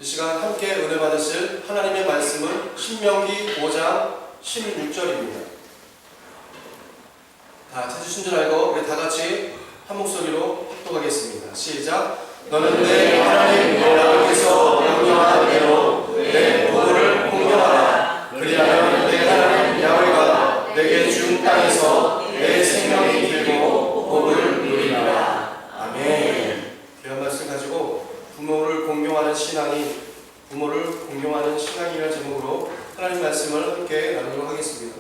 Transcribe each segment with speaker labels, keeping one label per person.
Speaker 1: 이 시간 함께 은혜 받으실 하나님의 말씀은 신명기 5장 16절입니다. 다 찾으신 줄 알고 우리 다 같이 한 목소리로 합독하겠습니다. 시작. 너는 내 하나님 여호와께서 명령한 대로 내 부모를 공경하라. 그리하면 내 하나님 야훼가 내게 준 땅에서 내 생명이 길고 복을 누리리라. 아멘. 귀한 말씀 가지고 부모를 공경하는 신앙이라는 제목으로 하나님 말씀을 함께 나누도록 하겠습니다.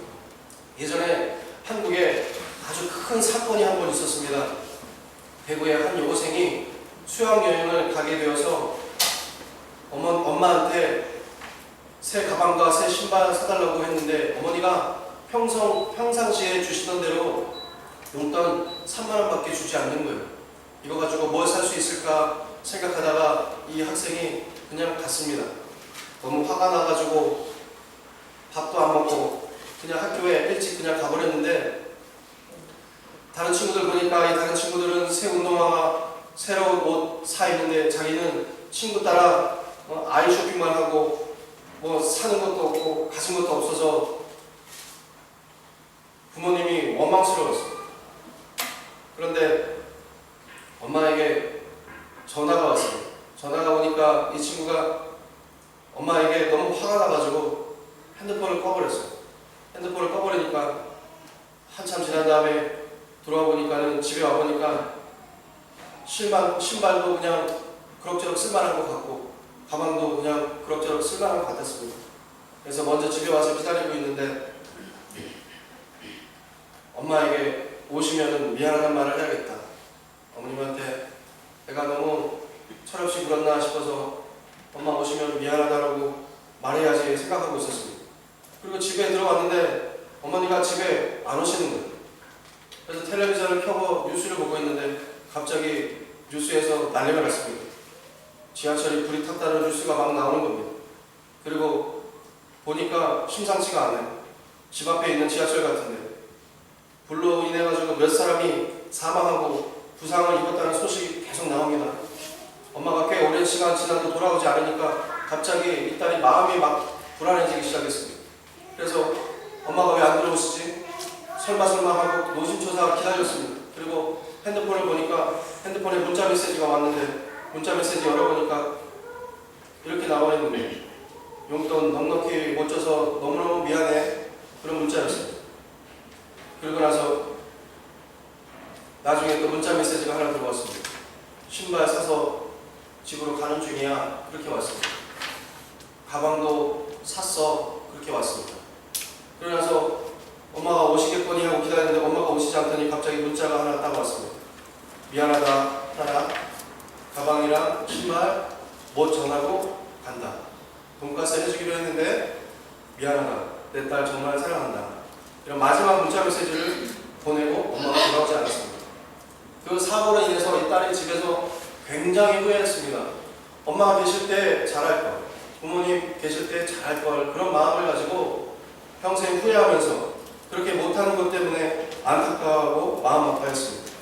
Speaker 1: 예전에 한국에 아주 큰 사건이 한 번 있었습니다. 대구의 한 여고생이 수학여행을 가게 되어서 엄마한테 새 가방과 새 신발 사달라고 했는데 어머니가 평상시에 주시던 대로 용돈 3만 원밖에 주지 않는 거예요. 이거 가지고 뭘 살 수 있을까 생각하다가 이 학생이 그냥 갔습니다. 너무 화가 나가지고 밥도 안 먹고 그냥 학교에 일찍 그냥 가버렸는데, 다른 친구들 보니까 이 다른 친구들은 새 운동화와 새로운 옷 사 입는데 자기는 친구 따라 아이 쇼핑만 하고 뭐 사는 것도 없고 가진 것도 없어서 부모님이 원망스러웠어요. 그런데 엄마에게 전화가 왔어요. 전화가 오니까 이 친구가 엄마에게 너무 화가 나가지고 핸드폰을 꺼버렸어요. 핸드폰을 꺼버리니까 한참 지난 다음에 돌아와 보니까는, 집에 와 보니까 신발도 그냥 그럭저럭 쓸만한 것 같고 가방도 그냥 그럭저럭 쓸만한 것 같았습니다. 그래서 먼저 집에 와서 기다리고 있는데 엄마에게 오시면은 미안하다는 말을 해야겠다. 어머님한테 내가 너무 철없이 굴었나 싶어서 엄마 오시면 미안하다라고 말해야지 생각하고 있었습니다. 그리고 집에 들어왔는데 어머니가 집에 안 오시는 거예요. 그래서 텔레비전을 켜고 뉴스를 보고 있는데 갑자기 뉴스에서 난리가 났습니다. 지하철이 불이 탔다는 뉴스가 막 나오는 겁니다. 그리고 보니까 심상치가 않아요. 집 앞에 있는 지하철 같은데 불로 인해가지고 몇 사람이 사망하고 부상을 입었다는 소식이 계속 나옵니다. 엄마가 꽤 오랜 시간 지나도 돌아오지 않으니까 갑자기 이 딸이 마음이 막 불안해지기 시작했습니다. 그래서 엄마가 왜 안 들어오시지? 설마 하고 노심초사 기다렸습니다. 그리고 핸드폰을 보니까 핸드폰에 문자 메시지가 왔는데 문자 메시지 열어보니까 이렇게 나와 있는 거예요. 용돈 넉넉히 못 줘서 너무너무 미안해. 그런 문자였습니다. 그리고 나서 나중에 또 문자 메시지가 하나 들어왔습니다. 신발 사서 집으로 가는 중이야. 그렇게 왔습니다. 가방도 샀어. 그렇게 왔습니다. 그러고 나서 엄마가 오시겠거니 하고 기다렸는데 엄마가 오시지 않더니 갑자기 문자가 하나 딱 왔습니다. 미안하다 하나, 가방이랑 신발 못 전하고 간다. 돈가스 해주기로 했는데 미안하다. 내 딸 정말 사랑한다. 이런 마지막 문자 메시지를 보내고 엄마가 돌아오지 않았습니다. 그 사고로 인해서 이 딸이 집에서 굉장히 후회했습니다. 엄마가 계실 때 잘할 걸, 부모님 계실 때 잘할 걸, 그런 마음을 가지고 평생 후회하면서 그렇게 못하는 것 때문에 안타까워하고 마음 아파했습니다.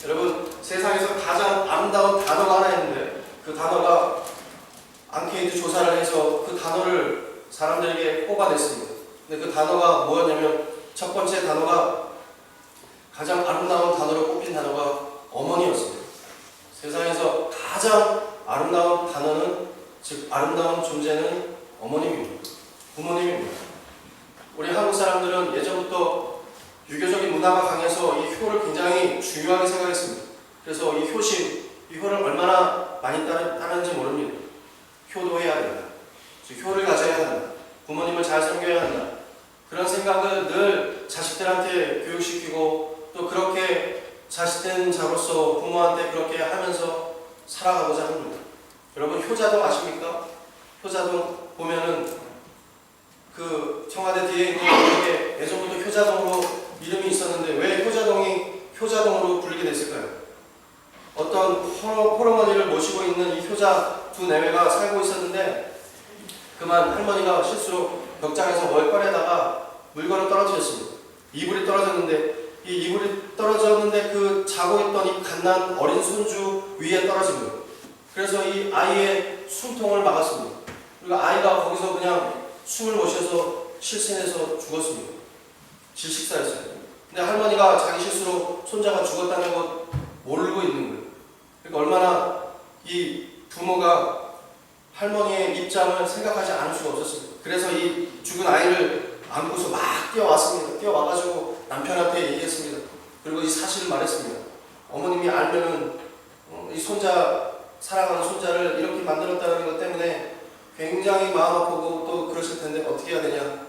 Speaker 1: 여러분, 세상에서 가장 아름다운 단어가 하나 있는데 그 단어가 앙케이트 조사를 해서 그 단어를 사람들에게 뽑아냈습니다. 근데 그 단어가 뭐였냐면 첫 번째 단어가, 가장 아름다운 단어로 꼽힌 단어가 어머니였습니다. 세상에서 가장 아름다운 단어는, 즉 아름다운 존재는 어머님입니다. 부모님입니다. 우리 한국 사람들은 예전부터 유교적인 문화가 강해서 이 효를 굉장히 중요하게 생각했습니다. 그래서 이 효심, 이 효를 얼마나 많이 따르는지 모릅니다. 효도해야 된다. 즉 효를 가져야 한다. 부모님을 잘 섬겨야 한다. 그런 생각을 늘 자식들한테 교육시키고 또 그렇게 자식된 자로서 부모한테 그렇게 하면서 살아가고자 합니다. 여러분, 효자동 아십니까? 효자동 보면은 그 청와대 뒤에 있는 게 예전부터 효자동으로 이름이 있었는데 왜 효자동이 효자동으로 불리게 됐을까요? 어떤 호르머니를 모시고 있는 이 효자 두 내외가 살고 있었는데 그만 할머니가 실수로 벽장에서 뭘 꺼내다가 물건을 떨어뜨렸습니다. 이불이 떨어졌는데 이 이불이 떨어졌는데 그 자고 있던 이 갓난 어린 손주 위에 떨어진 거예요. 그래서 이 아이의 숨통을 막았습니다. 그리고 아이가 거기서 그냥 숨을 못 쉬어서 실신해서 죽었습니다. 질식사였어요. 근데 할머니가 자기 실수로 손자가 죽었다는 것 모르고 있는 거예요. 그러니까 얼마나 이 부모가 할머니의 입장을 생각하지 않을 수가 없었습니다. 그래서 이 죽은 아이를 안고서 막 뛰어왔습니다. 뛰어와가지고 남편한테 얘기했습니다. 그리고 이 사실을 말했습니다. 어머님이 알면은 이 손자, 사랑하는 손자를 이렇게 만들었다는 것 때문에 굉장히 마음 아프고 또 그러실 텐데 어떻게 해야 되냐.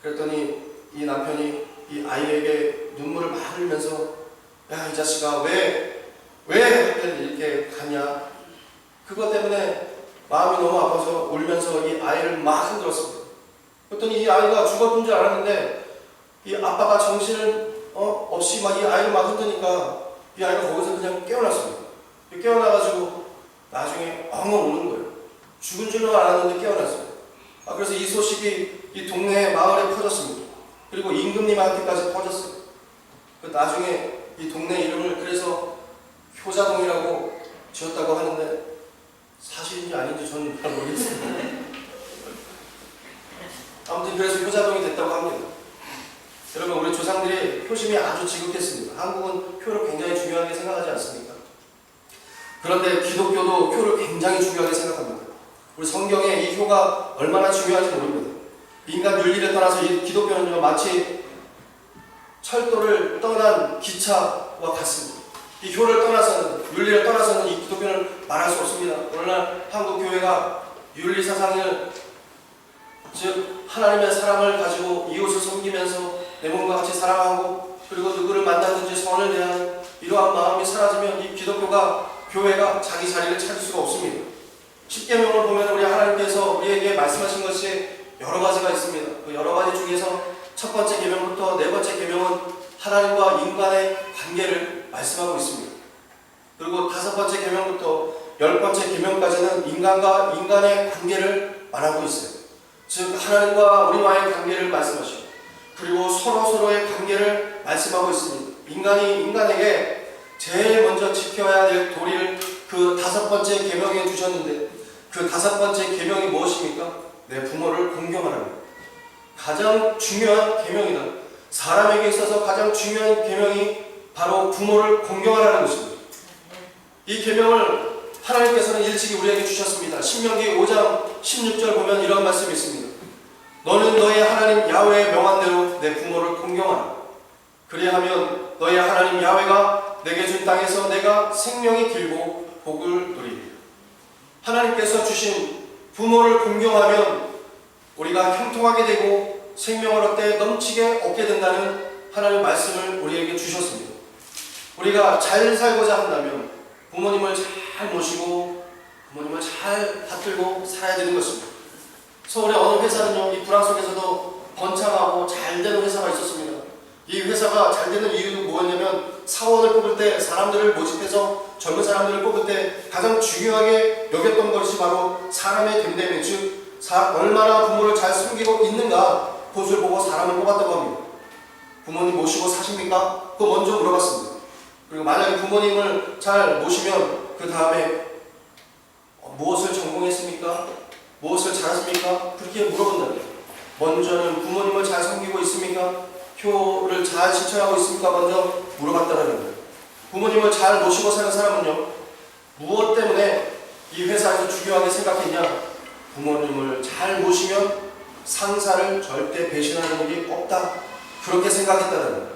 Speaker 1: 그랬더니 이 남편이 이 아이에게 눈물을 막 흘리면서 야, 이 자식아 왜 이렇게 갔냐. 그것 때문에 마음이 너무 아파서 울면서 이 아이를 막 흔들었습니다. 그랬더니 이 아이가 죽었던 줄 알았는데 이 아빠가 정신을 없이 막 이 아이를 막 흔드니까 이 아이가 거기서 그냥 깨어났습니다. 깨어나가지고 나중에 엉엉 우는 거예요. 죽은 줄로 알았는데 깨어났어요. 그래서 이 소식이 이 동네 마을에 퍼졌습니다. 그리고 임금님한테까지 퍼졌어요. 나중에 이 동네 이름을 그래서 효자동이라고 지었다고 하는데 사실인지 아닌지 저는 잘 모르겠습니다. 아무튼 그래서 효자동이 됐다고 합니다. 여러분, 우리 조상들이 효심이 아주 지극했습니다. 한국은 효를 굉장히 중요하게 생각하지 않습니까? 그런데 기독교도 효를 굉장히 중요하게 생각합니다. 우리 성경에 이 효가 얼마나 중요한지 모릅니다. 인간 윤리를 떠나서 이 기독교는요, 마치 철도를 떠난 기차와 같습니다. 이 효를 떠나서는, 윤리를 떠나서는 이 기독교는 말할 수 없습니다. 오늘날 한국 교회가 윤리 사상을, 즉 하나님의 사랑을 가지고 이웃을 섬기면서 내 몸과 같이 사랑하고 그리고 누구를 만나든지 선을 대하는 이러한 마음이 사라지면 이 교회가 자기 자리를 찾을 수가 없습니다. 십계명을 보면 우리 하나님께서 우리에게 말씀하신 것이 여러 가지가 있습니다. 그 여러 가지 중에서 첫 번째 계명부터 네 번째 계명은 하나님과 인간의 관계를 말씀하고 있습니다. 그리고 다섯 번째 계명부터 열 번째 계명까지는 인간과 인간의 관계를 말하고 있어요. 즉 하나님과 우리와의 관계를 말씀하시고 그리고 서로의 관계를 말씀하고 있습니다. 인간이 인간에게 제일 먼저 지켜야 될 도리를 그 다섯 번째 계명에 주셨는데 그 다섯 번째 계명이 무엇입니까? 내 부모를 공경하라는 것. 가장 중요한 계명이다. 사람에게 있어서 가장 중요한 계명이 바로 부모를 공경하라는 것입니다. 이 계명을 하나님께서는 일찍이 우리에게 주셨습니다. 신명기 5장 16절 보면 이런 말씀이 있습니다. 너는 너의 하나님 야훼의 명한대로 내 부모를 공경하라. 그리하면 너의 하나님 야훼가 내게 준 땅에서 내가 생명이 길고 복을 누리리라. 하나님께서 주신 부모를 공경하면 우리가 형통하게 되고 생명을 얻되 넘치게 얻게 된다는 하나님의 말씀을 우리에게 주셨습니다. 우리가 잘 살고자 한다면 부모님을 잘 모시고 부모님을 잘 받들고 살아야 되는 것입니다. 서울의 어느 회사는요, 이 불황 속에서도 번창하고 잘 되는 회사가 있었습니다. 이 회사가 잘 되는 이유는 뭐였냐면 사원을 뽑을 때 사람들을 모집해서 젊은 사람들을 뽑을 때 가장 중요하게 여겼던 것이 바로 사람의 됨됨이, 즉 얼마나 부모를 잘 숨기고 있는가 그것을 보고 사람을 뽑았다고 합니다. 부모님 모시고 사십니까? 그거 먼저 물어봤습니다. 그리고 만약에 부모님을 잘 모시면 그 다음에 무엇을 전공했습니까? 무엇을 잘하십니까? 그렇게 물어본다고요. 먼저는 부모님을 잘 섬기고 있습니까? 효를 잘 실천하고 있습니까? 먼저 물어봤다는 거예요. 부모님을 잘 모시고 사는 사람은요, 무엇 때문에 이 회사에서 중요하게 생각했냐? 부모님을 잘 모시면 상사를 절대 배신하는 일이 없다. 그렇게 생각했다는 거예요.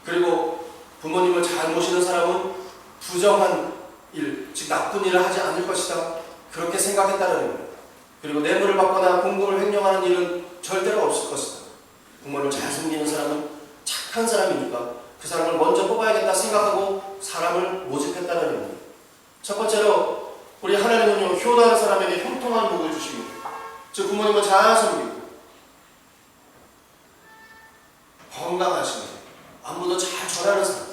Speaker 1: 그리고 부모님을 잘 모시는 사람은 부정한 일, 즉 나쁜 일을 하지 않을 것이다. 그렇게 생각했다는 거예요. 그리고 뇌물을 받거나 공금을 횡령하는 일은 절대로 없을 것이다. 부모를 잘 섬기는 사람은 착한 사람이니까 그 사람을 먼저 뽑아야겠다 생각하고 사람을 모집했다는 거예요. 첫 번째로 우리 하나님은요, 효도하는 사람에게 형통한 복을 주십니다. 즉 부모님을 잘 섬기고 건강하시고 안부도 잘 전하는 사람,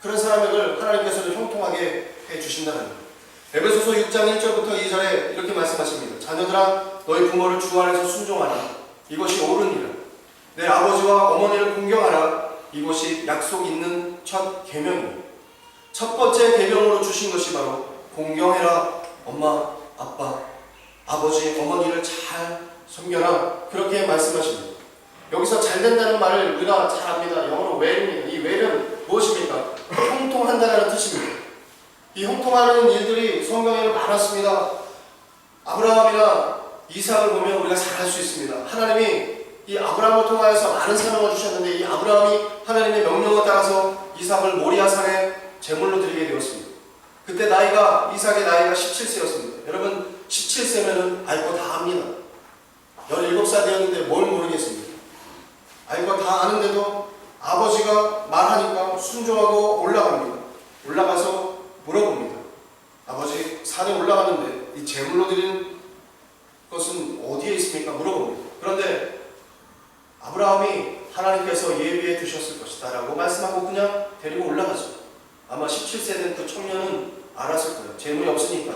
Speaker 1: 그런 사람을 하나님께서는 형통하게 해주신다는 거예요. 에베소서 6장 1절부터 2절에 이렇게 말씀하십니다. 자녀들아 너희 부모를 주 안에서 순종하라. 이것이 옳으니라. 내 아버지와 어머니를 공경하라. 이것이 약속 있는 첫 계명이니 첫 번째 계명으로 주신 것이 바로 공경해라 엄마 아빠, 아버지, 어머니를 잘 섬겨라. 그렇게 말씀하십니다. 여기서 잘 된다는 말을 우리가 잘 압니다. 영어로 well입니다. 이 well은 무엇입니까? 형통한다는 뜻입니다. 이 형통하는 일들이 성경에는 많았습니다. 아브라함이나 이삭을 보면 우리가 잘 알 수 있습니다. 하나님이 이 아브라함을 통하여서 많은 사명을 주셨는데 이 아브라함이 하나님의 명령에 따라서 이삭을 모리아산에 제물로 드리게 되었습니다. 그때 이삭의 나이가 17세였습니다. 여러분 17세면은 알 거 다 압니다. 17살 되었는데 뭘 모르겠습니다. 알 거 다 아는데도 아버지가 말하니까 순종하고 올라갑니다. 올라가서 물어봅니다. 아버지, 산에 올라가는데 이 제물로 드리는 것은 어디에 있습니까? 물어봅니다. 그런데 아브라함이 하나님께서 예비해 두셨을 것이다 라고 말씀하고 그냥 데리고 올라가죠. 아마 17세 된 그 청년은 알았을 거예요. 재물이 없으니까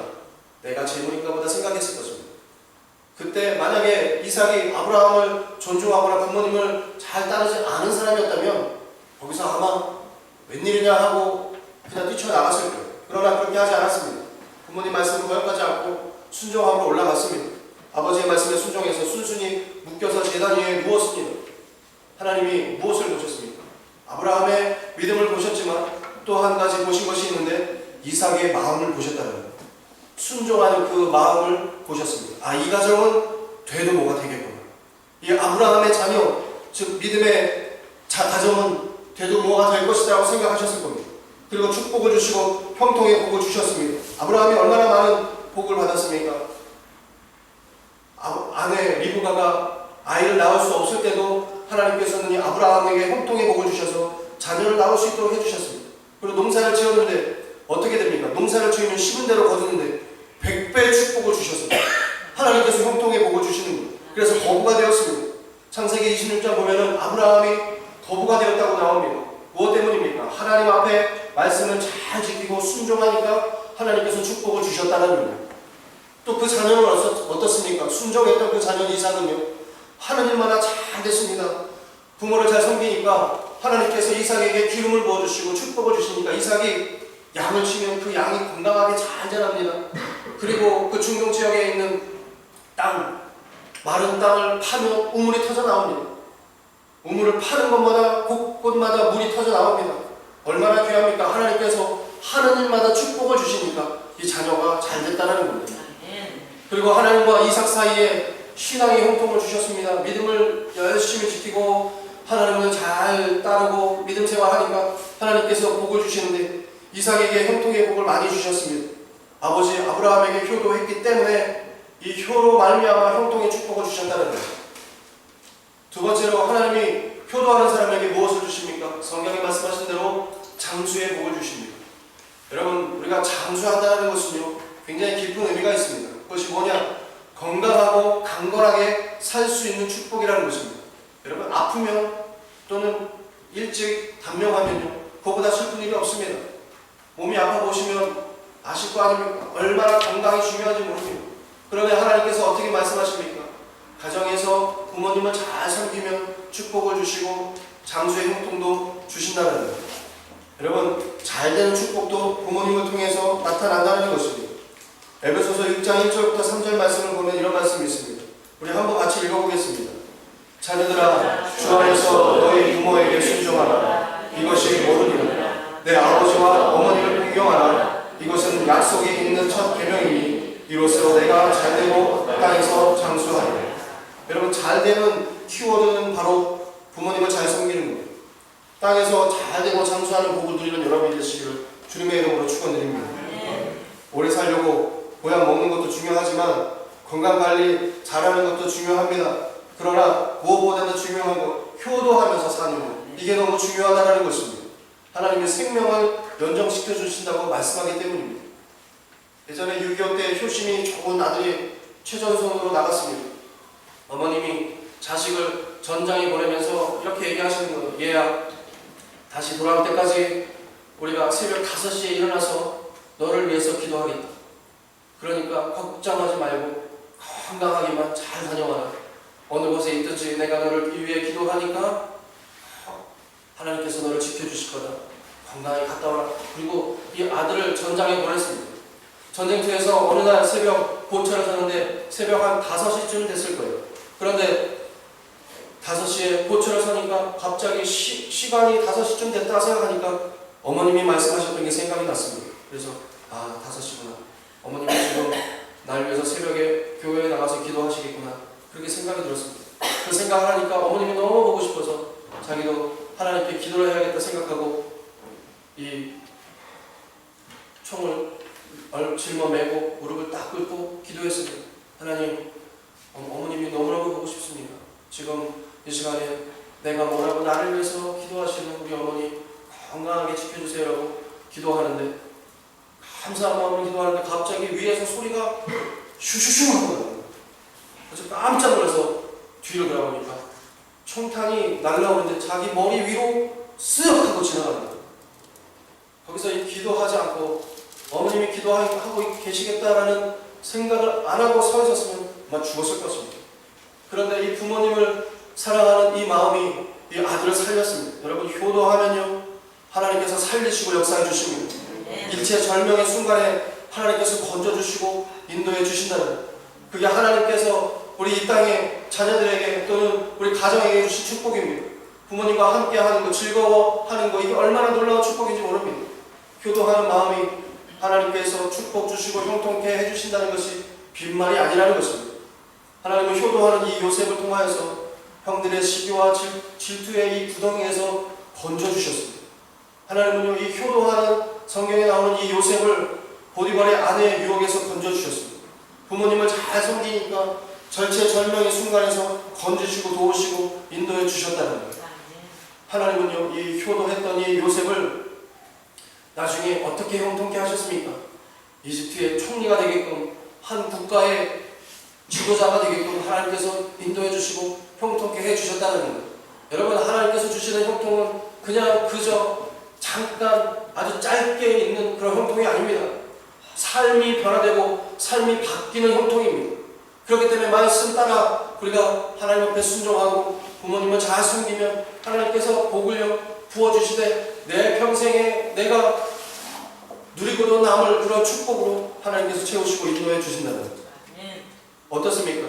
Speaker 1: 내가 재물인가 보다 생각했을 것입니다. 그때 만약에 이삭이 아브라함을 존중하거나 부모님을 잘 따르지 않은 사람이었다면 거기서 아마 웬일이냐 하고 그냥 뛰쳐나갔을 거예요. 그러나 그렇게 하지 않았습니다. 부모님 말씀을 거역하지 않고 순종함으로 올라갔습니다. 아버지의 말씀에 순종해서 순순히 묶여서 제단 위에 누웠습니다. 하나님이 무엇을 보셨습니까? 아브라함의 믿음을 보셨지만 또 한 가지 보신 것이 있는데 이삭의 마음을 보셨다는 거예요. 순종하는 그 마음을 보셨습니다. 이 가정은 돼도 뭐가 되겠구나. 이 아브라함의 자녀, 즉 믿음의 가정은 돼도 뭐가 될 것이라고 생각하셨을 겁니다. 그리고 축복을 주시고 형통의 복을 주셨습니다. 아브라함이 얼마나 많은 복을 받았습니까? 아내 리브가가 아이를 낳을 수 없을 때도 하나님께서는 이 아브라함에게 형통의 복을 주셔서 자녀를 낳을 수 있도록 해주셨습니다. 그리고 농사를 지었는데 어떻게 됩니까? 농사를 지으면 심은 대로 거두는데 100배의 축복을 주셨습니다. 하나님께서 형통의 복을 주시는 거예요. 그래서 거부가 되었습니다. 창세기 26장 보면은 아브라함이 거부가 되었다고 나옵니다. 무엇 때문입니까? 하나님 앞에 말씀을 잘 지키고 순종하니까 하나님께서 축복을 주셨다는 거예요. 또 그 자녀는 어떻습니까? 순종했던 그 자녀 이삭은요, 하나님마다 잘 됐습니다. 부모를 잘 섬기니까 하나님께서 이삭에게 기름을 부어주시고 축복을 주시니까 이삭이 양을 치면 그 양이 건강하게 잘 자랍니다. 그리고 그 중동 지역에 있는 마른 땅을 파면 우물이 터져 나옵니다. 우물을 파는 곳마다 곳곳마다 물이 터져 나옵니다. 얼마나 귀합니까? 하나님께서 하는 일마다 축복을 주시니까 이 자녀가 잘 됐다는 겁니다. 그리고 하나님과 이삭 사이에 신앙의 형통을 주셨습니다. 믿음을 열심히 지키고 하나님을 잘 따르고 믿음 생활하니까 하나님께서 복을 주시는데 이삭에게 형통의 복을 많이 주셨습니다. 아버지 아브라함에게 효도했기 때문에 이 효로 말미암아 형통의 축복을 주셨다는 거예요. 두 번째로 하나님이 효도하는 사람에게 무엇을 주십니까? 성경에 말씀하신 대로 장수의 복을 주십니다. 여러분, 우리가 장수한다는 것은요, 굉장히 깊은 의미가 있습니다. 그것이 뭐냐? 건강하고 강건하게 살 수 있는 축복이라는 것입니다. 여러분, 아프면 또는 일찍 단명하면요, 그거보다 슬픈 일이 없습니다. 몸이 아파 보시면 아실 거 아닙니까? 얼마나 건강이 중요한지 모릅니다. 그러면 하나님께서 어떻게 말씀하십니까? 가정에서 부모님을 잘 섬기면 축복을 주시고 장수의 형통도 주신다는 거예요. 여러분, 잘 되는 축복도 부모님을 통해서 나타난다는 것입니다. 에베소서 6장 1절부터 3절 말씀을 보면 이런 말씀이 있습니다. 우리 한번 같이 읽어보겠습니다. 자녀들아, 주 안에서 너희 부모에게 순종하라. 이것이 모르니라. 내 아버지와 어머니를 공경하라. 이것은 약속이 있는 첫 계명이니 이로써 내가 잘되고 땅에서 장수하리라. 여러분, 잘되는 키워드는 바로 부모님을 잘 섬기는 거예요. 땅에서 잘되고 장수하는 복을 누리는 여러분이 되시기를 주님의 이름으로 축원드립니다. 오래 살려고 보약 먹는 것도 중요하지만 건강관리 잘하는 것도 중요합니다. 그러나 무엇보다도 중요한 것, 효도하면서 사는 것, 이게 너무 중요하다는 것입니다. 하나님의 생명을 연장시켜 주신다고 말씀하기 때문입니다. 예전에 6.25 때 효심이 좋은 아들이 최전선으로 나갔습니다. 어머님이 자식을 전장에 보내면서 이렇게 얘기하시는 거예요. 얘야, 다시 돌아올 때까지 우리가 새벽 5시에 일어나서 너를 위해서 기도하겠다. 그러니까 걱정하지 말고 건강하게만 잘 다녀와라. 어느 곳에 있든지 내가 너를 위해 기도하니까 하나님께서 너를 지켜주실 거다. 건강히 갔다 와라. 그리고 이 아들을 전장에 보냈습니다. 전쟁터에서 어느 날 새벽 보초를 서는데 새벽 한 5시쯤 됐을 거예요. 그런데 5시에 보초를 서니까 갑자기 시간이 5시쯤 됐다 생각하니까 어머님이 말씀하셨던 게 생각이 났습니다. 그래서 5시구나. 어머님이 지금 날 위해서 새벽에 교회에 나가서 기도하시겠구나. 그렇게 생각이 들었습니다. 그 생각을 하니까 어머님이 너무 보고 싶어서 자기도 하나님께 기도를 해야겠다 생각하고 이 총을 짊어매고 무릎을 딱 꿇고 기도했습니다. 하나님, 어머님이 너무너무 보고 싶습니다. 지금 이 시간에 내가 뭐라고 나를 위해서 기도하시는 우리 어머니 건강하게 지켜주세요라고 기도하는데, 감사한 마음으로 기도하는데 갑자기 위에서 소리가 슈슈슈 하고 아주 깜짝 놀라서 뒤로 돌아보니까 총탄이 날라오는데 자기 머리 위로 쓱 하고 지나가는 거예요. 거기서 기도하지 않고 어머님이 기도하고 계시겠다라는 생각을 안 하고 서 있었으면 아마 죽었을 것입니다. 그런데 이 부모님을 사랑하는 이 마음이 이 아들을 살렸습니다. 여러분, 효도하면요 하나님께서 살리시고 역사해 주십니다. 일체절명의 순간에 하나님께서 건져주시고 인도해 주신다는, 그게 하나님께서 우리 이 땅의 자녀들에게 또는 우리 가정에게 주신 축복입니다. 부모님과 함께 하는 거, 즐거워하는 거, 이게 얼마나 놀라운 축복인지 모릅니다. 효도하는 마음이 하나님께서 축복 주시고 형통케 해주신다는 것이 빈말이 아니라는 것입니다. 하나님은 효도하는 이 요셉을 통하여서 형들의 시기와 질투의 이 구덩이에서 건져주셨습니다. 하나님은요, 이 효도하는 성경에 나오는 이 요셉을 보디발의 아내의 유혹에서 건져주셨습니다. 부모님을 잘 섬기니까 절체절명의 순간에서 건지시고 도우시고 인도해 주셨다는 거예요. 하나님은요, 이 효도했던 이 요셉을 나중에 어떻게 형통케 하셨습니까? 이집트의 총리가 되게끔, 한 국가의 지도자가 되게끔 하나님께서 인도해 주시고 형통케 해 주셨다는 거예요. 여러분, 하나님께서 주시는 형통은 그냥 그저 잠깐 아주 짧게 있는 그런 형통이 아닙니다. 삶이 변화되고 삶이 바뀌는 형통입니다. 그렇기 때문에 말씀 따라 우리가 하나님 앞에 순종하고 부모님을 잘 섬기면 하나님께서 복을 부어주시되 내 평생에 내가 누리고도 남을 그런 축복으로 하나님께서 채우시고 인도해 주신다는 거죠. 어떻습니까?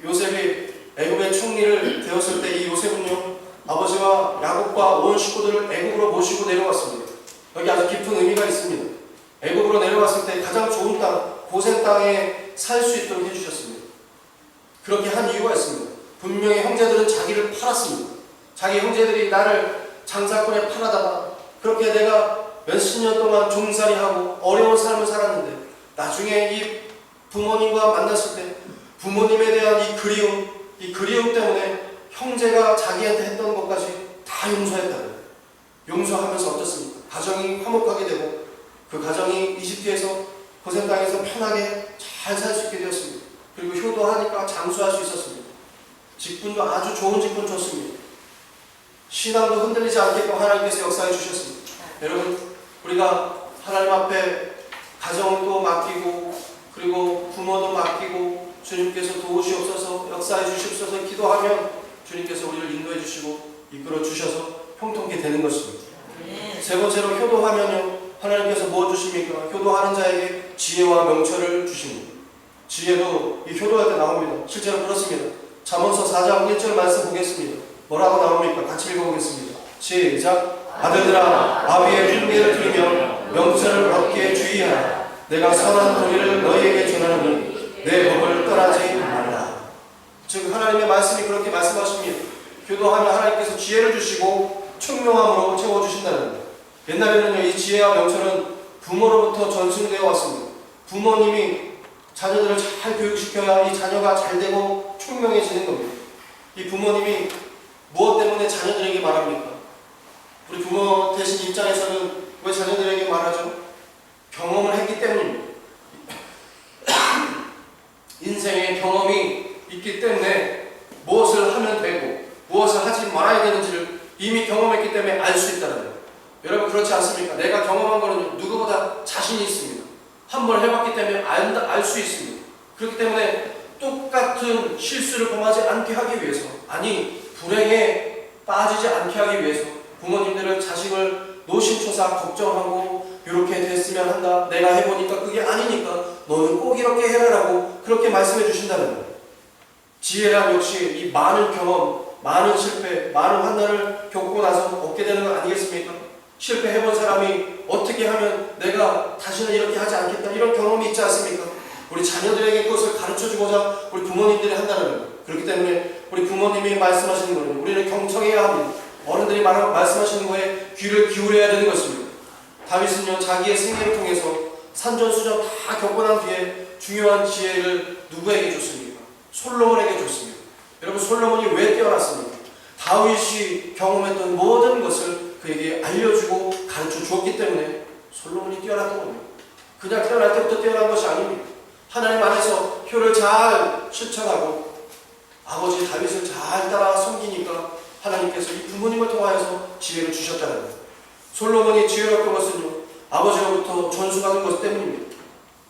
Speaker 1: 요셉이 애굽의 총리를 되었을 때 이 요셉은요, 아버지와 야곱과 온 식구들을 애굽으로 모시고 내려왔습니다. 여기 아주 깊은 의미가 있습니다. 애굽으로 내려왔을 때 가장 좋은 땅, 고센 땅에 살 수 있도록 해주셨습니다. 그렇게 한 이유가 있습니다. 분명히 형제들은 자기를 팔았습니다. 자기 형제들이 나를 장사꾼에 팔아다가 그렇게 내가 몇십 년 동안 종살이하고 어려운 삶을 살았는데, 나중에 이 부모님과 만났을 때 부모님에 대한 이 그리움 때문에 형제가 자기한테 했던 것까지 다 용서했다는 거예요. 용서하면서 어떻습니까? 가정이 화목하게 되고 그 가정이 이집트에서 고센 땅에서 편하게 잘 살 수 있게 되었습니다. 그리고 효도하니까 장수할 수 있었습니다. 직분도 아주 좋은 직분 줬습니다. 신앙도 흔들리지 않게끔 하나님께서 역사해 주셨습니다. 여러분, 우리가 하나님 앞에 가정도 맡기고 그리고 부모도 맡기고 주님께서 도우시옵소서, 역사해 주시옵소서 기도하면 주님께서 우리를 인도해 주시고 이끌어 주셔서 형통케 되는 것입니다. 세 번째로 효도하면요, 하나님께서 무엇 주십니까? 효도하는 자에게 지혜와 명철을 주십니다. 지혜도 이 효도할 때 나옵니다. 실제로 그렇습니다. 잠언서 4장 1절 말씀 보겠습니다. 뭐라고 나옵니까? 같이 읽어보겠습니다. 시작. 아들들아, 아비의 훈계를 들으며 명철을 얻기에 주의하라. 내가 선한 도리를 너희에게 전하노니 내 법을 떠나지 말라. 즉 하나님의 말씀이 그렇게 말씀하십니다. 효도하면 하나님께서 지혜를 주시고 총명함으로 채워주신다는 거예요. 옛날에는요, 이 지혜와 명철은 부모로부터 전승되어 왔습니다. 부모님이 자녀들을 잘 교육시켜야 이 자녀가 잘 되고 총명해지는 겁니다. 이 부모님이 무엇 때문에 자녀들에게 말합니까? 우리 부모 되신 입장에서는 왜 자녀들에게 말하죠? 경험을 했기 때문입니다. 인생의 경험이 있기 때문에 무엇을 하면 되고 무엇을 하지 말아야 되는지를 이미 경험했기 때문에 알 수 있다는 거예요. 여러분, 그렇지 않습니까? 내가 경험한 거는 누구보다 자신이 있습니다. 한번 해봤기 때문에 알 수 있습니다. 그렇기 때문에 똑같은 실수를 범하지 않게 하기 위해서, 아니 불행에 빠지지 않게 하기 위해서 부모님들은 자식을 노심초사 걱정하고 이렇게 됐으면 한다, 내가 해보니까 그게 아니니까 너는 꼭 이렇게 해라라고 그렇게 말씀해 주신다는 거예요. 지혜란 역시 이 많은 경험, 많은 실패, 많은 환난을 겪고 나서 얻게 되는 거 아니겠습니까? 실패해본 사람이 어떻게 하면 내가 다시는 이렇게 하지 않겠다 이런 경험이 있지 않습니까? 우리 자녀들에게 그것을 가르쳐주고자 우리 부모님들이 한다는 거예요. 그렇기 때문에 우리 부모님이 말씀하시는 거는 우리는 경청해야 합니다. 어른들이 말씀하시는 거에 귀를 기울여야 되는 것입니다. 다윗은요 자기의 생애를 통해서 산전수전 다 겪고 난 뒤에 중요한 지혜를 누구에게 줬습니까? 솔로몬에게 줬습니다. 여러분 솔로몬이 왜 뛰어났습니까? 다윗이 경험했던 모든 것을 그에게 알려주고 가르쳐 주었기 때문에 솔로몬이 뛰어났던 겁니다. 그냥 태어날 때부터 뛰어난 것이 아닙니다. 하나님 안에서 효를 잘 실천하고 아버지 다윗을 잘 따라 섬기니까 하나님께서 이 부모님을 통하여서 지혜를 주셨다는 거예요. 솔로몬이 지혜로웠던 것은요 아버지로부터 전수받은 것 때문입니다.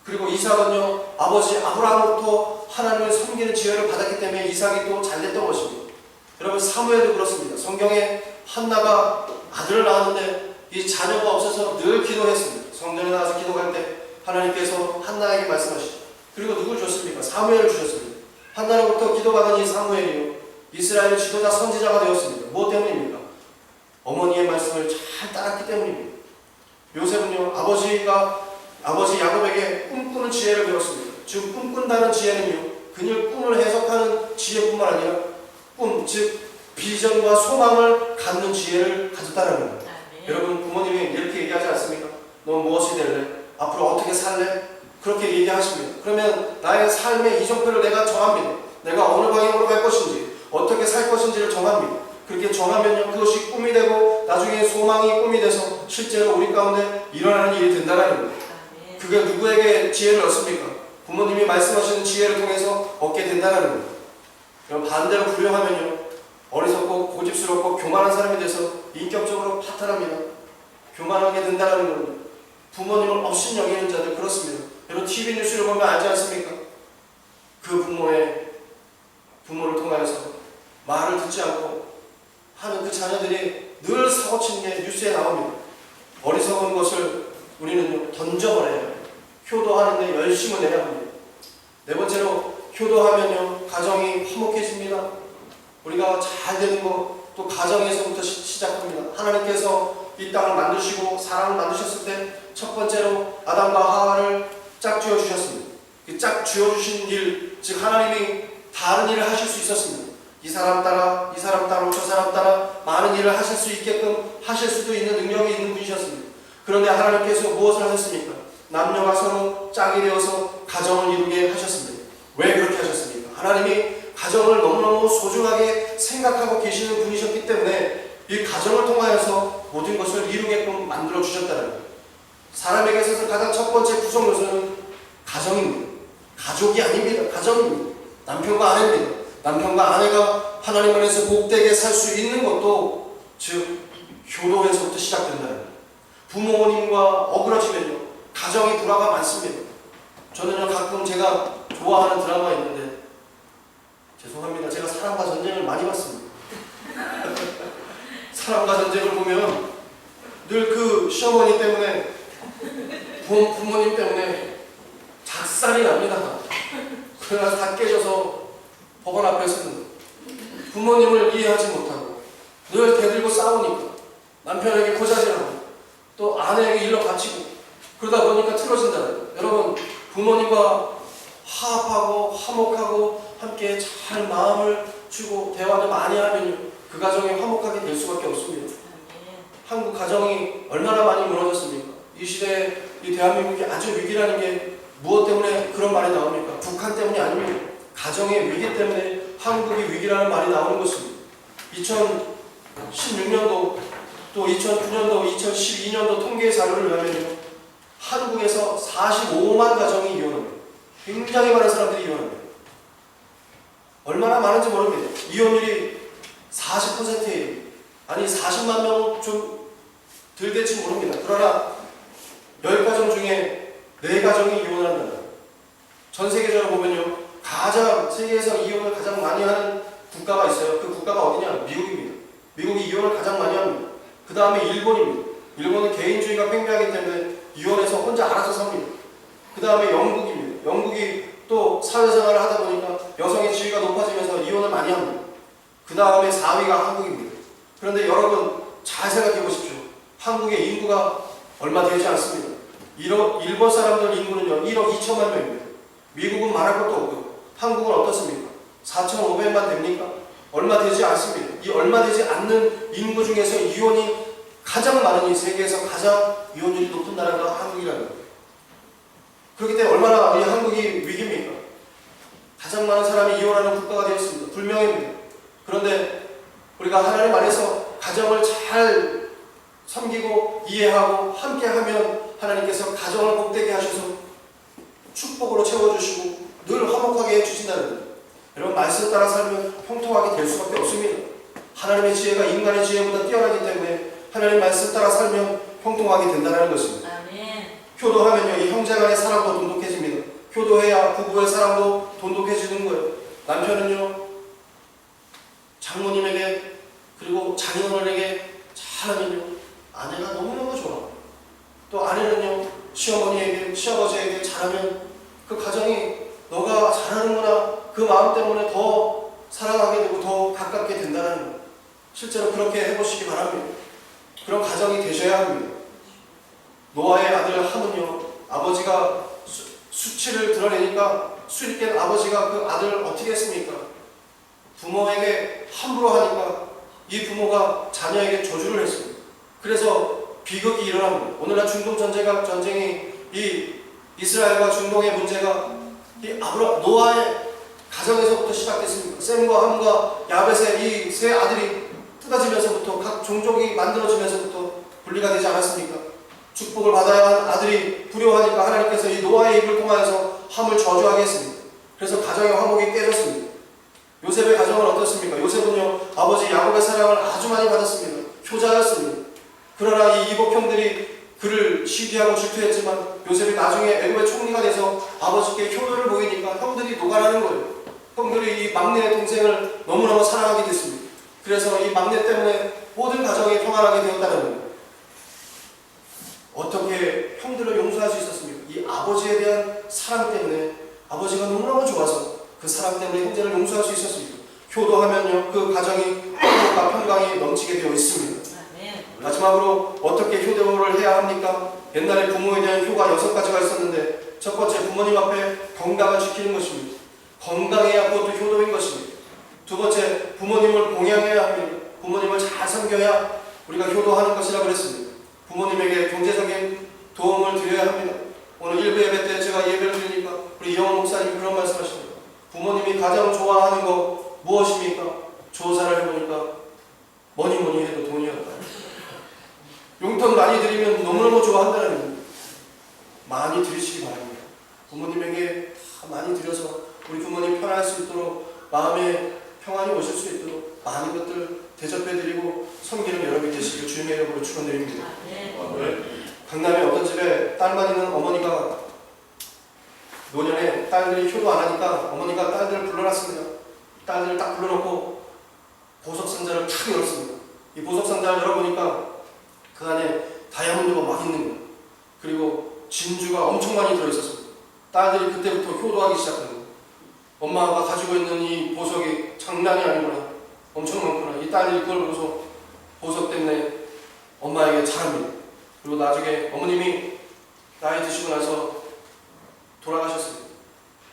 Speaker 1: 그리고 이삭은요 아버지 아브라함으로부터 하나님을 섬기는 지혜를 받았기 때문에 이삭이 또 잘됐던 것입니다. 여러분 사무엘도 그렇습니다. 성경에 한나가 아들을 낳았는데 이 자녀가 없어서 늘 기도했습니다. 성전에 나와서 기도할 때 하나님께서 한나에게 말씀하시죠. 그리고 누굴 줬습니까? 사무엘을 주셨습니다. 한나로부터 기도받은 이 사무엘이요 이스라엘 지도자 선지자가 되었습니다. 무엇 때문입니까? 어머니의 말씀을 잘 따랐기 때문입니다. 요셉은요 아버지 야곱에게 꿈꾸는 지혜를 배웠습니다. 즉 꿈꾼다는 지혜는요 그냥 꿈을 해석하는 지혜뿐만 아니라 꿈, 즉 비전과 소망을 갖는 지혜를 가졌다는 겁니다. 여러분 부모님이 이렇게 얘기하지 않습니까? 너 무엇이 될래? 앞으로 어떻게 살래? 그렇게 얘기하십니다. 그러면 나의 삶의 이정표를 내가 정합니다. 내가 어느 방향으로 갈 것인지 어떻게 살 것인지를 정합니다. 그렇게 정하면요 그것이 꿈이 되고 나중에 소망이 꿈이 돼서 실제로 우리 가운데 일어나는 일이 된다는 겁니다. 그게 누구에게 지혜를 얻습니까? 부모님이 말씀하시는 지혜를 통해서 얻게 된다는 겁니다. 그럼 반대로 불행하면요 어리석고 고집스럽고 교만한 사람이 돼서 인격적으로 파탄합니다. 교만하게 된다는 겁니다. 부모님을 업신여기는 자들 그렇습니다. 여러분 TV 뉴스를 보면 알지 않습니까? 그 부모를 통하여서 말을 듣지 않고 하는 그 자녀들이 늘 사고치는 게 뉴스에 나옵니다. 어리석은 것을 우리는 던져버려야 해요. 효도하는데 열심을 내야 합니다. 네 번째로 효도하면요 가정이 화목해집니다. 우리가 잘 되는 거 또 가정에서부터 시작합니다. 하나님께서 이 땅을 만드시고 사람을 만드셨을 때 첫 번째로 아담과 하와를 짝지어 주셨습니다. 그 짝지어 주신 일, 즉 하나님이 다른 일을 하실 수 있었습니다. 이 사람 따라 저 사람 따라 많은 일을 하실 수 있게끔 하실 수도 있는 능력이 있는 분이셨습니다. 그런데 하나님께서 무엇을 하셨습니까? 남녀가 서로 짝이 되어서 가정을 이루게 하셨습니다. 왜 그렇게 하셨습니까? 하나님이 가정을 너무너무 소중하게 생각하고 계시는 분이셨기 때문에 이 가정을 통하여서 모든 것을 이루게끔 만들어 주셨다는 거예요. 사람에게 있어서 가장 첫 번째 구성 요소는 가정입니다. 가족이 아닙니다. 가정입니다. 남편과 아내입니다. 남편과 아내가 하나님 안에서 복되게 살 수 있는 것도 즉 효도에서부터 시작된다는 거예요. 부모님과 어그러지면요 가정이 불화가 많습니다. 저는요 가끔 제가 좋아하는 드라마 있는데 죄송합니다. 제가 사랑과 전쟁을 많이 봤습니다. 사랑과 전쟁을 보면 늘 그 시어머니 때문에 부모님 때문에 작살이 납니다. 그래서 다 깨져서 법원 앞에 서는 부모님을 이해하지 못하고 늘 대들고 싸우니까 남편에게 고자질하고 또 아내에게 일러 바치고 그러다 보니까 틀어진다는 거예요. 여러분 부모님과 화합하고 화목하고 함께 잘 마음을 주고 대화를 많이 하면요 그 가정이 화목하게 될 수밖에 없습니다. 한국 가정이 얼마나 많이 무너졌습니까? 이 시대에 이 대한민국이 아주 위기라는 게 무엇 때문에 그런 말이 나옵니까? 북한 때문이 아닙니다. 가정의 위기 때문에 한국이 위기라는 말이 나오는 것입니다. 2016년도 또 2009년도 2012년도 통계 자료를 보면요 한국에서 45만 가정이 이혼합니다. 굉장히 많은 사람들이 이혼합니다. 얼마나 많은지 모릅니다. 이혼율이 40%예요. 아니 40만 명 좀 덜 될지 모릅니다. 그러나 10가정 중에 4가정이 이혼을 한다. 전 세계적으로 보면요 가장 세계에서 이혼을 가장 많이 하는 국가가 있어요. 그 국가가 어디냐? 미국입니다. 미국이 이혼을 가장 많이 합니다. 그 다음에 일본입니다. 일본은 개인주의가 팽배하기 때문에 이혼해서 혼자 알아서 삽니다. 그 다음에 영국입니다. 때문입니다. 영국이 또 사회생활을 하다 보니까 여성의 지위가 높아지면서 이혼을 많이 합니다. 그 다음에 4위가 한국입니다. 그런데 여러분 잘 생각해 보십시오. 한국의 인구가 얼마 되지 않습니다. 일본 사람들 인구는요 1억 2천만 명입니다. 미국은 말할 것도 없고요. 한국은 어떻습니까? 4,500만 됩니까? 얼마 되지 않습니다. 이 얼마 되지 않는 인구 중에서 이혼이 가장 많은, 이 세계에서 가장 이혼율이 높은 나라가 한국이라는 거예요. 그렇기 때문에 얼마나 이 한국이 위기입니까? 가장 많은 사람이 이혼하는 국가가 되었습니다. 불명예입니다. 그런데 우리가 하나님 안에서 가정을 잘 섬기고 이해하고 함께하면 하나님께서 가정을 복되게 하셔서 축복으로 채워주시고 늘 화목하게 해주신다는 거예요. 여러분 말씀 따라 살면 형통하게 될 수밖에 없습니다. 하나님의 지혜가 인간의 지혜보다 뛰어나기 때문에 하나님 말씀 따라 살면 형통하게 된다는 것입니다.
Speaker 2: 아멘.
Speaker 1: 효도하면요 이 형제 간의 사랑도 돈독해집니다. 효도해야 부부의 사랑도 돈독해지는 거예요. 남편은요 장모님에게 그리고 장인어른에게 잘하면요 아내가 너무너무 좋아. 또 아내는요 시어머니에게 시아버지에게 잘하면 그 가정이 너가 잘하는구나 그 마음 때문에 더 사랑하게 되고 더 가깝게 된다는 거예요. 실제로 그렇게 해보시기 바랍니다. 그런 가정이 되셔야 합니다. 노아의 아들 함은요 아버지가 수치를 드러내니까 수익된 아버지가 그 아들을 어떻게 했습니까? 부모에게 함부로 하니까 이 부모가 자녀에게 저주를 했습니다. 그래서 비극이 일어납니다. 오늘날 중동 전쟁이 이 이스라엘과 중동의 문제가 이 노아의 가정에서부터 시작됐습니다. 셈과 함과 야벳의 이 세 아들이 뜯어지면서부터 각 종족이 만들어지면서부터 분리가 되지 않았습니까? 축복을 받아야 한 아들이 불효하니까 하나님께서 이 노아의 입을 통하여서 함을 저주하게 했습니다. 그래서 가정의 화목이 깨졌습니다. 요셉의 가정은 어떻습니까? 요셉은요 아버지 야곱의 사랑을 아주 많이 받았습니다. 효자였습니다. 그러나 이 이복 형들이 그를 시기하고 질투했지만 요셉이 나중에 애굽의 총리가 돼서 아버지께 효도를 보이니까 형들이 노가라는 거예요. 형들이 이 막내 동생을 너무너무 사랑하게 됐습니다. 그래서 이 막내 때문에 모든 가정이 평안하게 되었다는 거예요. 어떻게 형들을 용서할 수 있었습니까? 이 아버지에 대한 사랑 때문에 아버지가 너무너무 좋아서 그 사랑 때문에 형제를 용서할 수 있었습니다. 효도하면요 그 가정이 행복과 평강이 넘치게 되어 있습니다. 마지막으로 어떻게 효도를 해야 합니까? 옛날에 부모에 대한 효가 6가지가 있었는데 첫 번째 부모님 앞에 건강을 지키는 것입니다. 건강해야 그것도 효도인 것입니다. 두 번째 부모님을 봉양해야 합니다. 부모님을 잘 섬겨야 우리가 효도하는 것이라고 그랬습니다. 부모님에게 경제적인 도움을 드려야 합니다. 오늘 1부 예배 때 제가 예배를 드리니까 우리 이영호 목사님이 그런 말씀하십니다. 부모님이 가장 좋아하는 거 무엇입니까? 조사를 해보니까 뭐니 해도 돈이었다. 용돈 많이 드리면 너무너무 좋아한다는 겁니다. 많이 드리시기 바랍니다. 부모님에게 많이 드려서 우리 부모님 편할 수 있도록 마음에 평안이 오실 수 있도록 많은 것들 대접해드리고 섬기는 여러분이 되시길 주님의 이름으로 축원드립니다. 강남에 어떤 집에 딸만 있는 어머니가 노년에 딸들이 효도 안 하니까 어머니가 딸들을 불러놨습니다. 딸들을 딱 불러놓고 보석상자를 탁 열었습니다. 이 보석상자를 열어보니까 그 안에 다이아몬드가 막 있는 거예요. 그리고 진주가 엄청 많이 들어있었습니다. 딸들이 그때부터 효도하기 시작한 거예요. 엄마가 가지고 있는 이 보석이 장난이 아니구나. 엄청 많구나. 이 딸들이 그걸 보고서 보석 때문에 엄마에게 잘합니다. 그리고 나중에 어머님이 나이 드시고 나서 돌아가셨습니다.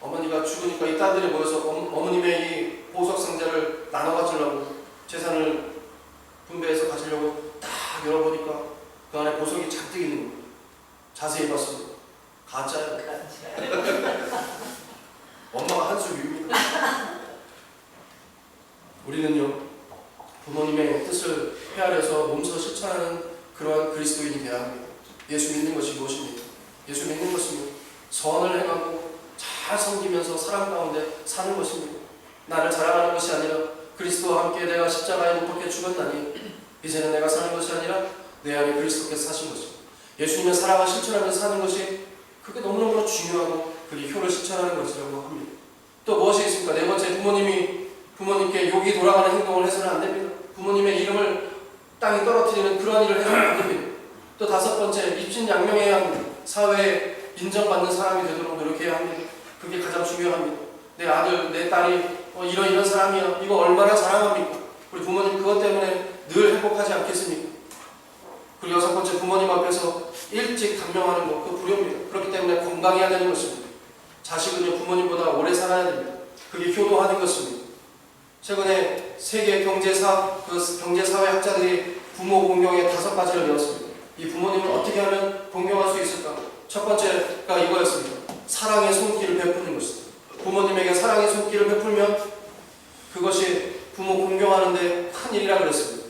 Speaker 1: 어머니가 죽으니까 이 딸들이 모여서 어머님의 이 보석 상자를 나눠 가지려고 재산을 분배해서 가지려고 딱 열어보니까 그 안에 보석이 잔뜩 있는 거예요. 자세히 봤습니다. 가짜예요. 엄마가 한 수 위입니다. 우리는요 부모님의 뜻을 헤아려서 몸소 실천하는 그러한 그리스도인이 되어야 합니다. 예수 믿는 것이 무엇입니까? 예수 믿는 것은 선을 행하고 잘 섬기면서 사랑 가운데 사는 것입니다. 나를 자랑하는 것이 아니라 그리스도와 함께 내가 십자가에 못 박혀 죽었나니 이제는 내가 사는 것이 아니라 내 안에 그리스도께서 사신 것입니다. 예수님의 사랑을 실천하면서 사는 것이 그게 너무너무 중요하고 그게 효를 실천하는 것이라고 합니다. 또 무엇이 있습니까? 네 번째, 부모님께 욕이 돌아가는 행동을 해서는 안 됩니다. 부모님의 이름을 땅에 떨어뜨리는 그런 일을 해서는 안 됩니다. 또 다섯 번째, 입신양명해야 합니다. 사회에 인정받는 사람이 되도록 노력해야 합니다. 그게 가장 중요합니다. 내 아들, 내 딸이 이런 사람이야. 이거 얼마나 자랑합니까? 우리 부모님 그것 때문에 늘 행복하지 않겠습니까? 그리고 여섯 번째, 부모님 앞에서 일찍 단명하는 것, 그 불효입니다. 그렇기 때문에 건강해야 되는 것입니다. 자식은요, 부모님보다 오래 살아야 됩니다. 그게 효도하는 것입니다. 최근에 세계 경제사회 학자들이 부모 공경의 5가지를 배웠습니다. 이 부모님을 어떻게 하면 공경할 수 있을까? 첫 번째가 이거였습니다. 사랑의 손길을 베푸는 것입니다. 부모님에게 사랑의 손길을 베풀면 그것이 부모 공경하는데 큰 일이라 그랬습니다.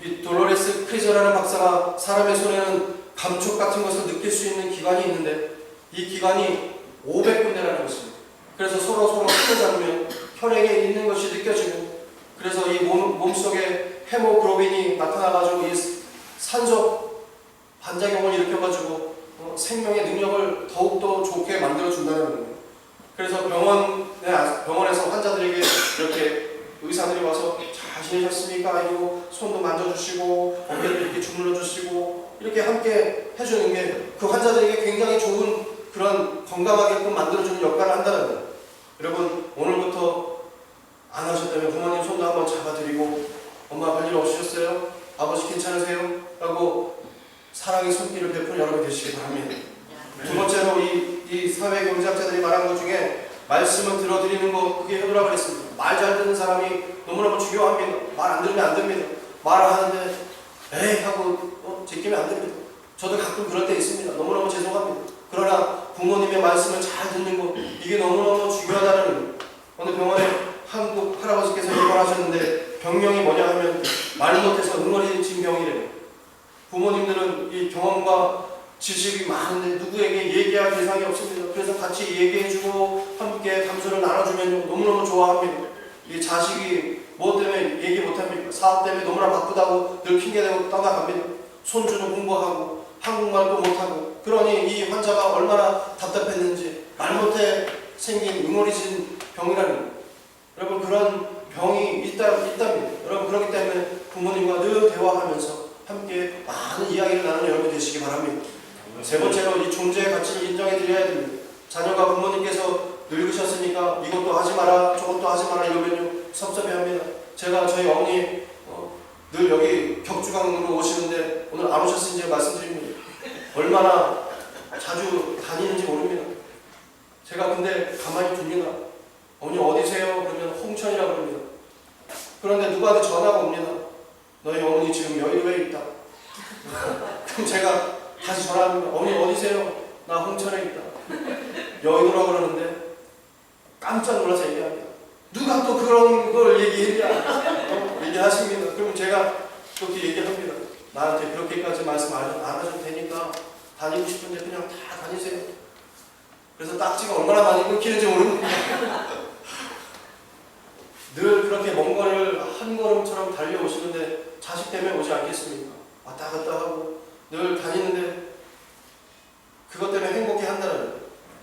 Speaker 1: 이 돌로레스 크리저라는 박사가 사람의 손에는 감촉 같은 것을 느낄 수 있는 기관이 있는데 이 기관이 500군데라는 것입니다. 그래서 서로 손을 잡으면 혈액에 있는 것이 느껴지고, 그래서 이 몸속에 헤모글로빈이 나타나가지고 이 산소 반작용을 일으켜가지고 생명의 능력을 더욱더 좋게 만들어준다는 겁니다. 그래서 병원에서 환자들에게 이렇게 의사들이 와서 잘 지내셨습니까? 이러고 손도 만져주시고 어깨를 이렇게 주물러 주시고 이렇게 함께 해주는 게 그 환자들에게 굉장히 좋은 그런 건강하게끔 만들어주는 역할을 한다는 거예요. 여러분, 오늘부터 안 하셨다면 부모님 손도 한번 잡아드리고, 엄마 별일 없으셨어요? 아버지 괜찮으세요? 라고 사랑의 손길을 베푸는 여러분이 되시기 바랍니다. 두 번째로 이 사회경제학자들이 말한 것 중에 말씀을 들어드리는 거, 그게 효도라고 했습니다. 말 잘 듣는 사람이 너무너무 중요합니다. 말 안 들으면 안 됩니다. 말을 하는데 에이 하고 제끼면 안 됩니다. 저도 가끔 그럴 때 있습니다. 너무너무 죄송합니다. 그러나 부모님의 말씀을 잘 듣는 것, 이게 너무너무 중요하다는 거예요. 어느 병원에 한국 할아버지께서 입원하셨는데 병명이 뭐냐 하면 말 못해서 응어리진 병이래요. 부모님들은 이 경험과 지식이 많은데 누구에게 얘기할 대상이 없습니다. 그래서 같이 얘기해주고 함께 담소를 나눠주면 너무너무 좋아합니다. 이 자식이 뭐 때문에 얘기 못합니까? 사업 때문에 너무나 바쁘다고 늘 핑계대고 떠나갑니다. 손주는 공부하고 한국말도 못하고, 그러니 이 환자가 얼마나 답답했는지 말 못해 생긴 응어리진 병이라는 거예요. 여러분, 그런 병이 있답니다. 여러분, 그렇기 때문에 부모님과 늘 대화하면서 함께 많은 이야기를 나누는 여러분 되시기 바랍니다. 세 번째로 이 존재의 가치를 인정해 드려야 됩니다. 자녀가 부모님께서 늙으셨으니까 이것도 하지 마라 저것도 하지 마라 이러면요 섭섭해합니다. 제가 저희 어머니 늘 여기 격주강으로 오시는데 오늘 안 오셨는지 말씀드립니다. 얼마나 자주 다니는지 모릅니다. 제가 근데 가만히 둡니다. 어머니 어디세요? 그러면 홍천이라고 합니다. 그런데 누구한테 전화가 옵니다. 너희 어머니 지금 여의도에 있다. 그럼 제가 다시 전화합니다. 어머니 어디세요? 나 홍천에 있다. 여의도라고 그러는데 깜짝 놀라서 얘기합니다. 누가 또 그런 걸 얘기했냐? 얘기하십니다. 그러면 제가 그렇게 얘기합니다. 나한테 그렇게까지 말씀 안 하셔도 되니까 다니고 싶은데 그냥 다 다니세요. 그래서 딱지가 얼마나 많이 끊기는지 모릅니다. 늘 그렇게 먼 거리를 한 걸음처럼 달려오시는데 자식 때문에 오지 않겠습니까? 왔다 갔다 하고 늘 다니는데 그것 때문에 행복해 한다는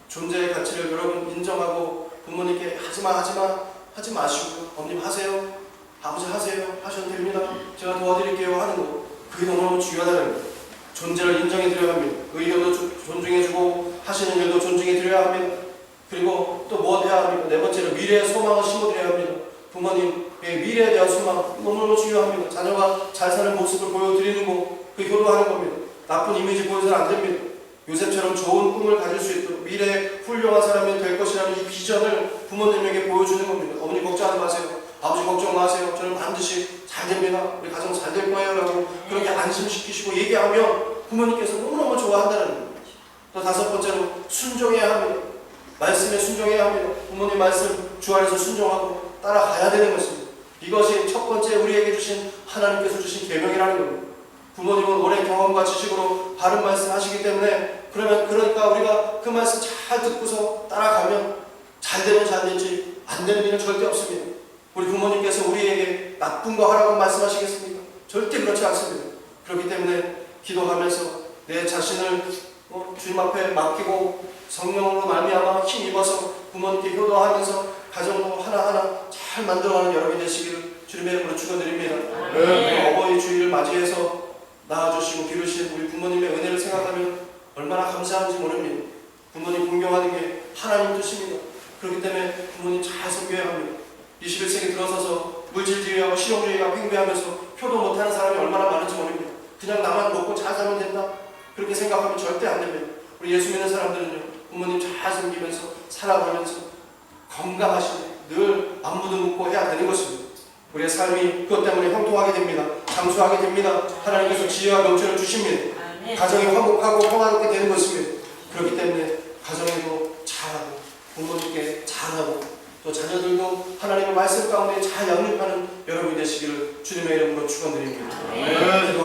Speaker 1: 존재의 가치를 여러분 인정하고 부모님께 하지 마시고 어머님 하세요, 아버지 하세요, 하셔도 됩니다. 제가 도와드릴게요 하는 거, 그게 너무너무 중요하다는 거예요. 존재를 인정해 드려야 합니다. 의견도 존중해주고 하시는 일도 존중해 드려야 합니다. 그리고 또 뭐 해야 합니까? 네 번째로 미래의 소망을 심어드려야 합니다. 부모님의 미래에 대한 소망 너무너무 중요합니다. 자녀가 잘 사는 모습을 보여드리는 거, 그 효도하는 겁니다. 나쁜 이미지 보여서는 안 됩니다. 요셉처럼 좋은 꿈을 가질 수 있도록 미래에 훌륭한 사람이 될 것이라는 이 비전을 부모님에게 보여주는 겁니다. 어머니 걱정하지 마세요. 아버지 걱정 마세요. 저는 반드시 잘 됩니다. 우리 가정 잘 될 거예요. 라고 그렇게 안심시키시고 얘기하면 부모님께서 너무너무 좋아한다는 겁니다. 또 다섯 번째로 순종해야 합니다. 말씀에 순종해야 합니다. 부모님 말씀 주 안에서 순종하고 따라가야 되는 것입니다. 이것이 첫 번째 우리에게 주신 하나님께서 주신 계명이라는 겁니다. 부모님은 오랜 경험과 지식으로 바른 말씀 하시기 때문에 그러니까 우리가 그 말씀 잘 듣고서 따라가면 잘 되면 잘 되지 안 되는 일은 절대 없습니다. 우리 부모님께서 우리에게 나쁜 거 하라고 말씀하시겠습니까? 절대 그렇지 않습니다. 그렇기 때문에 기도하면서 내 자신을 주님 앞에 맡기고 성령으로 말미암아 힘입어서 부모님께 효도하면서 가정도 하나하나 잘 만들어가는 여러분이 되시기를 주님의 이름으로 축원드립니다. 어버이 주일을 맞이해서 낳아주시고 기르신 우리 부모님의 은혜를 생각하면 얼마나 감사한지 모릅니다. 부모님 공경하는 게 하나님 뜻입니다. 그렇기 때문에 부모님 잘 섬겨야 합니다. 21세기 들어서서 물질주의하고 실용주의가 팽배하면서 효도 못하는 사람이 얼마나 많은지 모릅니다. 그냥 나만 먹고 잘 살면 된다, 그렇게 생각하면 절대 안 됩니다. 우리 예수 믿는 사람들은요, 부모님 잘 섬기면서 살아가면서 건강하시게 늘 안부도 묻고 해야 되는 것입니다. 우리의 삶이 그것 때문에 형통하게 됩니다. 장수하게 됩니다. 하나님께서 지혜와 명철을 주십니다. 가정이 화목하고 평화롭게 되는 것입니다. 그렇기 때문에 가정에도 잘하고 부모님께 잘하고 또 자녀들도 하나님의 말씀 가운데 잘 양육하는 여러분이 되시기를 주님의 이름으로 축원드립니다.